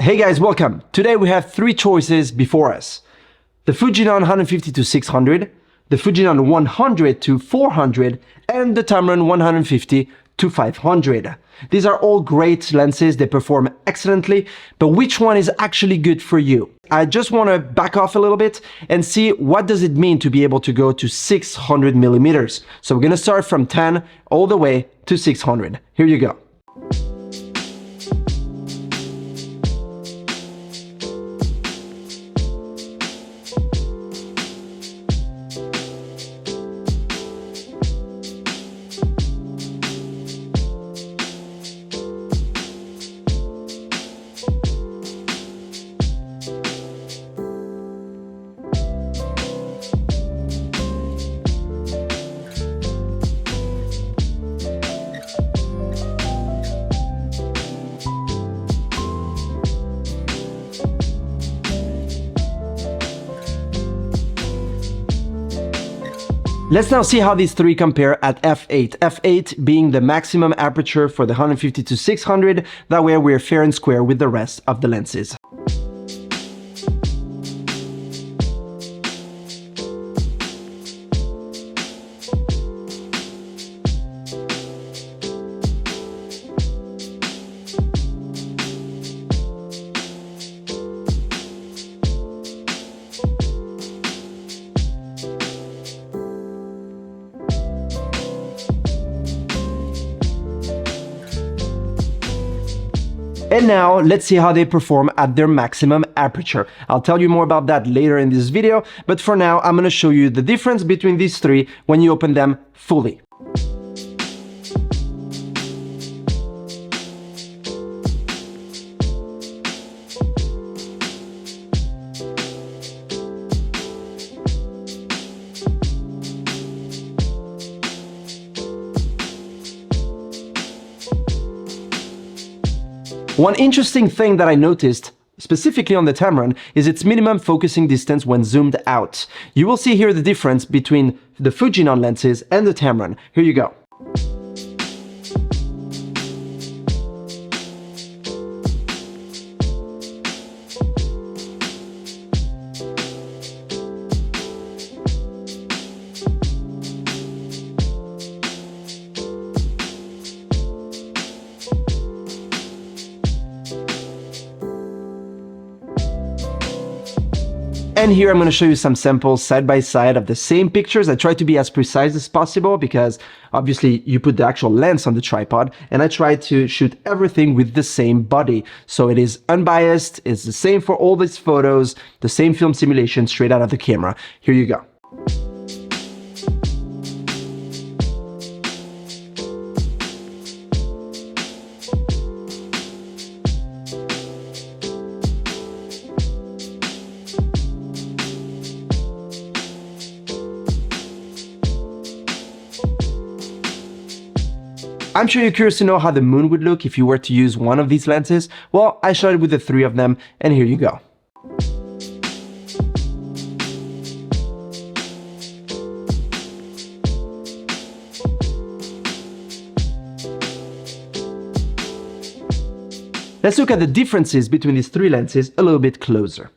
Hey guys, welcome. Today we have three choices before us. The Fujinon 150 to 600, the Fujinon 100 to 400, and the Tamron 150 to 500. These are all great lenses, they perform excellently, but which one is actually good for you? I just want to back off a little bit and see what does it mean to be able to go to 600 millimeters. So we're going to start from 10 all the way to 600. Here you go. Let's now see how these three compare at f8. f8 being the maximum aperture for the 150 to 600, that way we're fair and square with the rest of the lenses. And now let's see how they perform at their maximum aperture. I'll tell you more about that later in this video, but for now I'm going to show you the difference between these three when you open them fully. One interesting thing that I noticed, specifically on the Tamron, is its minimum focusing distance when zoomed out. You will see here the difference between the Fujinon lenses and the Tamron. Here you go. And here I'm going to show you some samples side by side of the same pictures. I try to be as precise as possible because obviously you put the actual lens on the tripod, and I try to shoot everything with the same body. So it is unbiased, it's the same for all these photos, the same film simulation straight out of the camera. Here you go. I'm sure you're curious to know how the moon would look if you were to use one of these lenses. Well, I shot it with the three of them, and here you go. Let's look at the differences between these three lenses a little bit closer.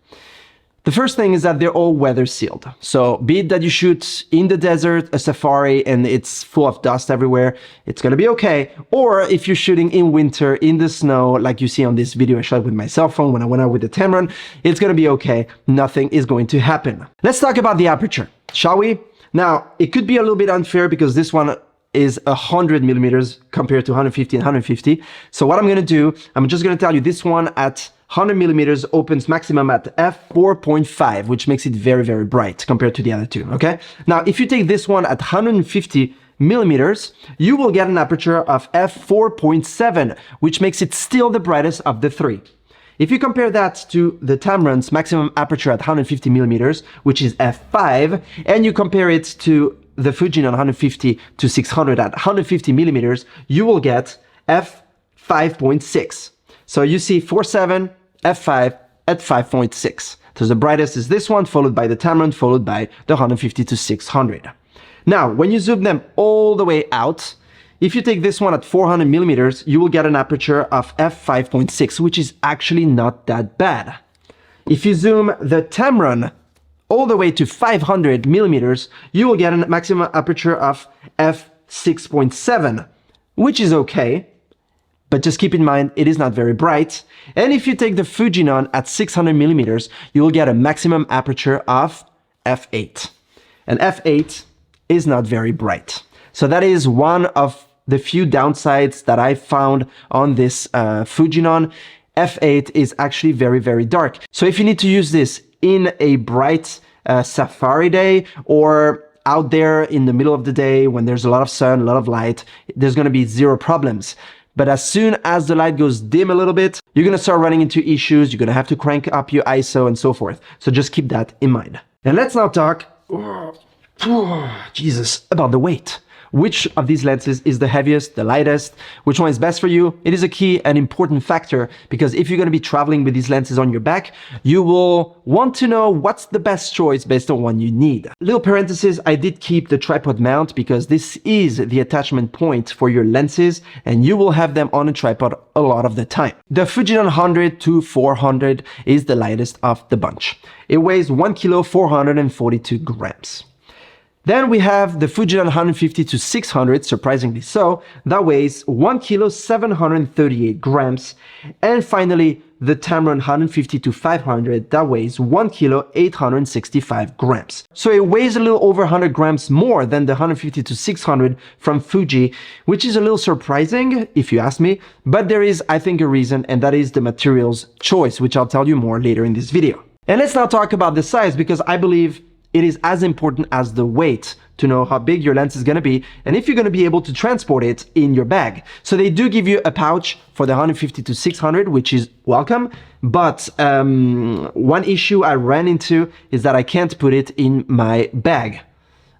The first thing is that they're all weather sealed. So be it that you shoot in the desert, a safari, and it's full of dust everywhere, it's gonna be okay. Or if you're shooting in winter, in the snow, like you see on this video I shot with my cell phone when I went out with the Tamron, it's gonna be okay. Nothing is going to happen. Let's talk about the aperture, shall we? Now, it could be a little bit unfair because this one is 100 millimeters compared to 150 and 150. So what I'm gonna do, I'm just gonna tell you this one at 100 millimeters opens maximum at f4.5, which makes it very, very bright compared to the other two, okay? Now, if you take this one at 150 millimeters, you will get an aperture of f4.7, which makes it still the brightest of the three. If you compare that to the Tamron's maximum aperture at 150 millimeters, which is f5, and you compare it to the Fujinon 150 to 600 at 150 millimeters, you will get f5.6. So you see 4.7, f5 at 5.6. So the brightest is this one, followed by the Tamron, followed by the 150 to 600. Now, when you zoom them all the way out, If you take this one at 400 millimeters, you will get an aperture of f5.6, which is actually not that bad. If you zoom the Tamron all the way to 500 millimeters, you will get a maximum aperture of f6.7, which is okay. But just keep in mind, it is not very bright. And if you take the Fujinon at 600 millimeters, you will get a maximum aperture of f8. And f8 is not very bright. So that is one of the few downsides that I found on this Fujinon. f8 is actually very, very dark. So if you need to use this in a bright safari day or out there in the middle of the day when there's a lot of sun, a lot of light, there's going to be zero problems. But as soon as the light goes dim a little bit, you're going to start running into issues. You're going to have to crank up your ISO and so forth. So just keep that in mind. And let's now talk, Jesus, about the weight. Which of these lenses is the heaviest, the lightest? Which one is best for you? It is a key and important factor because if you're going to be traveling with these lenses on your back, you will want to know what's the best choice based on what you need. Little parenthesis, I did keep the tripod mount because this is the attachment point for your lenses and you will have them on a tripod a lot of the time. The Fujinon 100 to 400 is the lightest of the bunch. It weighs 1 kilo 442 grams. Then we have the Fujinon 150 to 600, surprisingly so, that weighs 1 kilo 738 grams. And finally, the Tamron 150 to 500, that weighs 1 kilo 865 grams. So it weighs a little over 100 grams more than the 150 to 600 from Fuji, which is a little surprising if you ask me, but there is, I think, a reason, and that is the materials choice, which I'll tell you more later in this video. And let's now talk about the size because I believe it is as important as the weight to know how big your lens is going to be and if you're going to be able to transport it in your bag. So they do give you a pouch for the 150 to 600, which is welcome. But one issue I ran into is that I can't put it in my bag.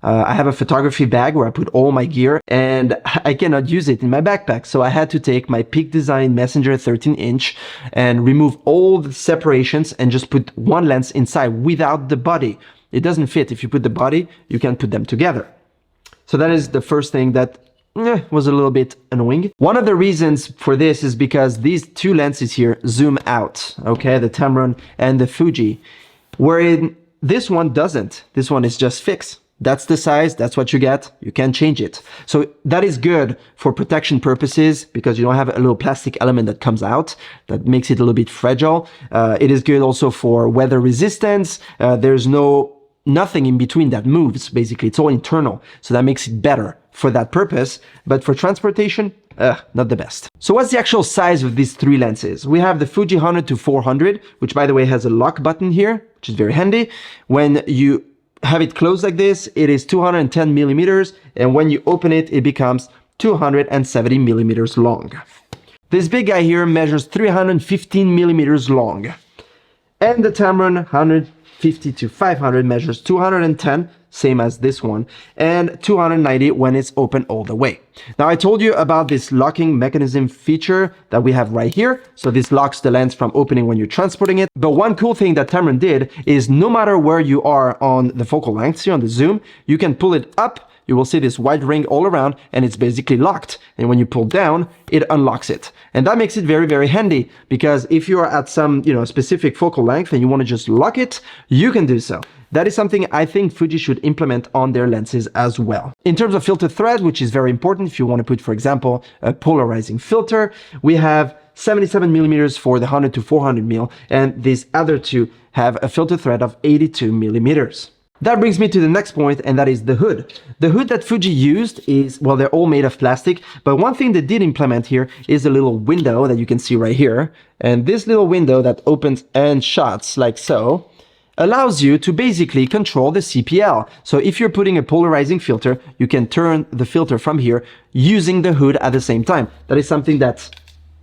I have a photography bag where I put all my gear and I cannot use it in my backpack. So I had to take my Peak Design Messenger 13-inch and remove all the separations and just put one lens inside without the body. It doesn't fit. If you put the body, you can't put them together. So that is the first thing that was a little bit annoying. One of the reasons for this is because these two lenses here zoom out, okay? The Tamron and the Fuji, wherein this one doesn't. This one is just fixed. That's the size, that's what you get, you can't change it. So that is good for protection purposes because you don't have a little plastic element that comes out that makes it a little bit fragile. It is good also for weather resistance. There's nothing in between that moves, basically. It's all internal. So that makes it better for that purpose. But for transportation, not the best. So what's the actual size of these three lenses? We have the Fuji 100 to 400, which by the way has a lock button here, which is very handy. When you have it closed like this, it is 210 millimeters. And when you open it, it becomes 270 millimeters long. This big guy here measures 315 millimeters long. And the Tamron 150 to 500 measures 210, same as this one, and 290 when it's open all the way. Now I told you about this locking mechanism feature that we have right here. So this locks the lens from opening when you're transporting it. But one cool thing that Tamron did is no matter where you are on the focal length, see on the zoom, you can pull it up. You will see this white ring all around and it's basically locked. And when you pull down, it unlocks it. And that makes it very, very handy because if you are at some, specific focal length and you want to just lock it, you can do so. That is something I think Fuji should implement on their lenses as well. In terms of filter thread, which is very important if you want to put, for example, a polarizing filter, we have 77 millimeters for the 100 to 400 mil, and these other two have a filter thread of 82 millimeters. That brings me to the next point, and that is the hood. The hood that Fuji used is, well, they're all made of plastic, but one thing they did implement here is a little window that you can see right here. And this little window that opens and shuts like so allows you to basically control the CPL. So if you're putting a polarizing filter, you can turn the filter from here using the hood at the same time. That is something that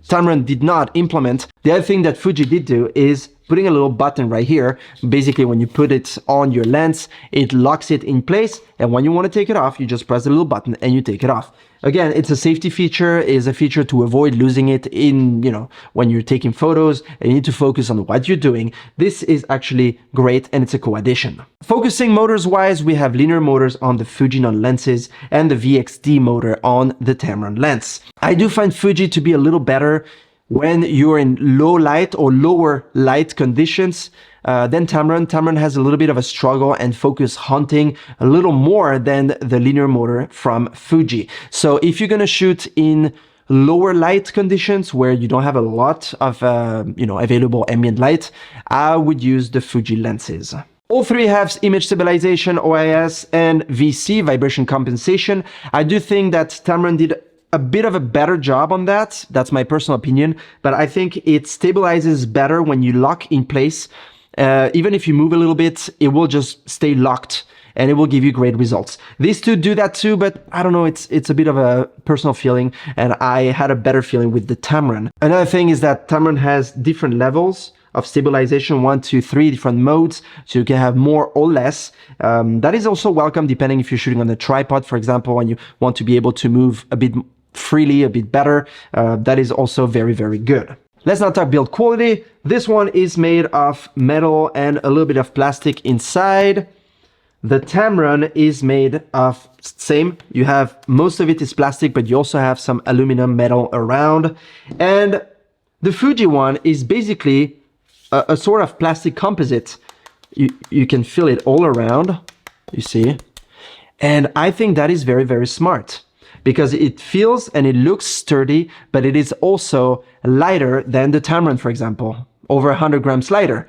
Tamron did not implement. The other thing that Fuji did do is putting a little button right here. Basically, when you put it on your lens, it locks it in place. And when you want to take it off, you just press the little button and you take it off. Again, it's a safety feature, is a feature to avoid losing it in, when you're taking photos and you need to focus on what you're doing. This is actually great and it's a co-addition. Focusing motors wise, we have linear motors on the Fujinon lenses and the VXD motor on the Tamron lens. I do find Fuji to be a little better when you're in low light or lower light conditions than Tamron. Tamron has a little bit of a struggle and focus hunting a little more than the linear motor from Fuji. So if you're going to shoot in lower light conditions where you don't have a lot of available ambient light, I would use the Fuji lenses. All three have image stabilization, OIS, and VC, vibration compensation. I do think that Tamron did a bit of a better job on that. That's my personal opinion, but I think it stabilizes better when you lock in place. Even if you move a little bit, it will just stay locked and it will give you great results. These two do that too, but I don't know, it's a bit of a personal feeling, and I had a better feeling with the Tamron. Another thing is that Tamron has different levels of stabilization, 1, 2, 3 different modes, so you can have more or less. That is also welcome depending if you're shooting on a tripod, for example, and you want to be able to move a bit freely, a bit better. That is also very, very good. Let's now talk build quality. This one is made of metal and a little bit of plastic inside. The Tamron is made of same. You have most of it is plastic, but you also have some aluminum metal around. And the Fuji one is basically a sort of plastic composite. You can feel it all around, you see. And I think that is very, very smart, because it feels and it looks sturdy, but it is also lighter than the Tamron, for example, over 100 grams lighter.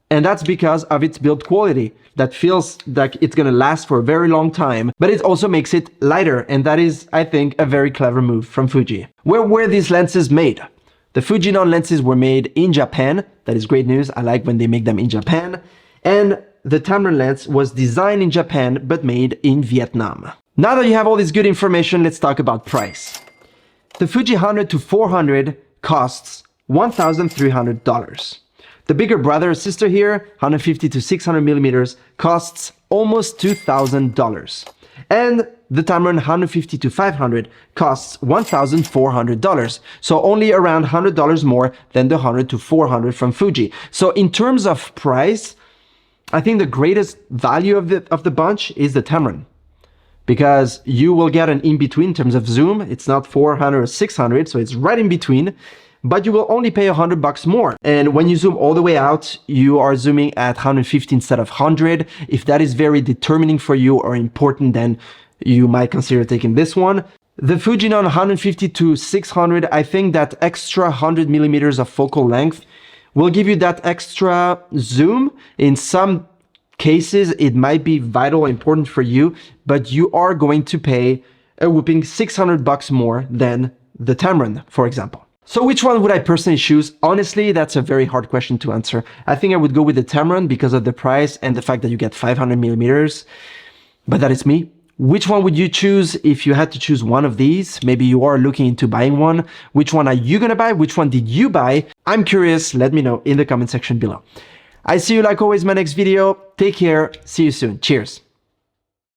And that's because of its build quality that feels like it's going to last for a very long time, but it also makes it lighter. And that is, I think, a very clever move from Fuji. Where were these lenses made? The Fujinon lenses were made in Japan. That is great news. I like when they make them in Japan. And the Tamron lens was designed in Japan, but made in Vietnam. Now that you have all this good information, let's talk about price. The Fuji 100 to 400 costs $1,300. The bigger brother or sister here, 150 to 600 millimeters, costs almost $2,000. And the Tamron 150 to 500 costs $1,400. So only around $100 more than the 100 to 400 from Fuji. So in terms of price, I think the greatest value of the bunch is the Tamron, because you will get an in-between in terms of zoom. It's not 400 or 600, so it's right in between, but you will only pay $100 more. And when you zoom all the way out, you are zooming at 150 instead of 100. If that is very determining for you or important, then you might consider taking this one. The Fujinon 150 to 600, I think that extra 100 millimeters of focal length will give you that extra zoom. In some cases, it might be vital, important for you, but you are going to pay a whooping $600 more than the Tamron, for example. So which one would I personally choose? Honestly, that's a very hard question to answer. I think I would go with the Tamron because of the price and the fact that you get 500 millimeters, but that is me. Which one would you choose if you had to choose one of these? Maybe you are looking into buying one. Which one are you gonna buy? Which one did you buy? I'm curious, let me know in the comment section below. I see you like always in my next video. Take care, see you soon. Cheers.